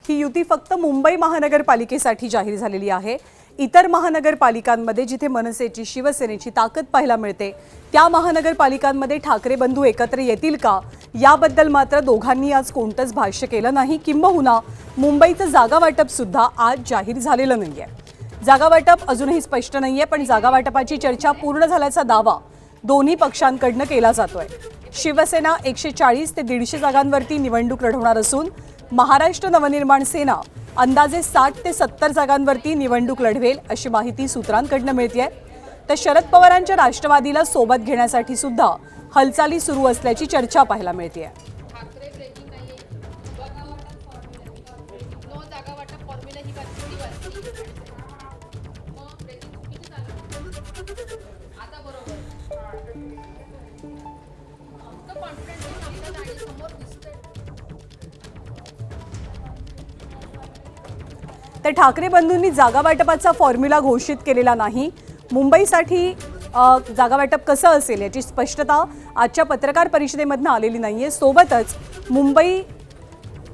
ही युती फक्त मुंबई महानगरपालिकेसाठी जाहीर झालेली आहे। इतर महानगरपालिकांमध्ये जिथे मनसेची शिवसेनेची ताकद पाहायला मिळते त्या महानगरपालिकांमध्ये ठाकरे बंधू एकत्र येतील का याबद्दल मात्र दोघांनी आज कोणतंच भाष्य केलं नाही। किंबहुना मुंबईचं जागा वाटप सुद्धा आज जाहीर झालेलं नाहीये। जागा वाटप अजूनही स्पष्ट नाहीये, पण जागा वाटपाची चर्चा पूर्ण झाल्याचा दावा दोन्ही पक्षांकडून केला जातोय। शिवसेना 140 ते 150 जागांवरती निवडणूक लढवणार असून महाराष्ट्र नवनिर्माण सेना अंदाजे 60 ते 70 जागांवरती निवडणूक लढवेल अशी माहिती सूत्रांकडून मिळतेय। तर शरद पवारांच्या राष्ट्रवादीला सोबत घेण्यासाठी सुद्धा हालचाली सुरू असल्याची चर्चा पाहायला मिळतेय। तर ठाकरे बंधूंनी जागा वाटपाचा फॉर्म्युला घोषित केलेला नाही। मुंबईसाठी जागा वाटप कसं असेल याची स्पष्टता आजच्या पत्रकार परिषदेमधून आलेली नाहीये। सोबतच मुंबई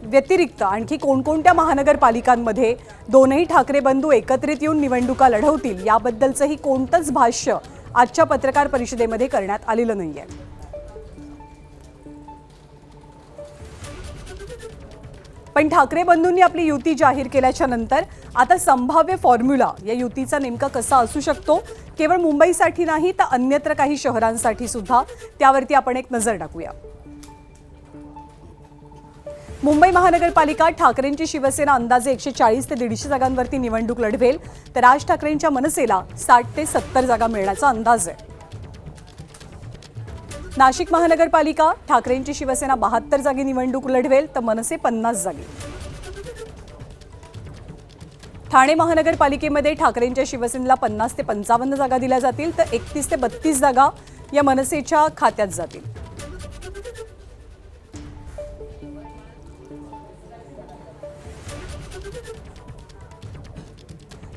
व्यतिरिक्त आणखी कोणकोणत्या महानगरपालिकांमध्ये दोनही ठाकरे बंधू एकत्रित येऊन निवडणुका लढवतील याबद्दलचंही कोणतंच भाष्य आजच्या पत्रकार परिषदेमध्ये करण्यात आलेलं नाहीये। पण ठाकरे बंधूंनी आपली युती जाहीर केल्याच्या नंतर आता संभाव्य फॉर्म्युला या युतीचा नेमका कसा असू शकतो, केवळ मुंबईसाठी नाही तर अन्यत्र काही शहरांसाठी सुद्धा, त्यावरती आपण एक नजर टाकूया। मुंबई महानगरपालिका ठाकरेंची शिवसेना अंदाजे 140 ते 150 जागांवरती निवडणूक लढवेल, तर राज ठाकरेंच्या मनसेला 60 ते 70 जागा मिळण्याचा अंदाज आहे। नाशिक महानगरपालिका ठाकरेंची शिवसेना 72 जागी निवडणूक लढवेल, तर मनसे 50 जागी। ठाणे महानगरपालिकेमध्ये ठाकरेंच्या शिवसेनेला 50 ते 55 जागा दिल्या जातील, तर 31 ते 32 जागा या मनसेच्या खात्यात जातील।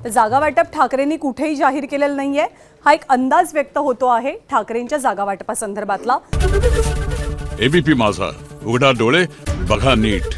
तर जागा वाटप ठाकरेंनी कुठेही जाहीर केलेलं नाहीये, हा एक अंदाज व्यक्त होतो आहे ठाकरेंच्या जागा वाटपासंदर्भातला। एबीपी माझा, उघडा डोळे बघा नीट।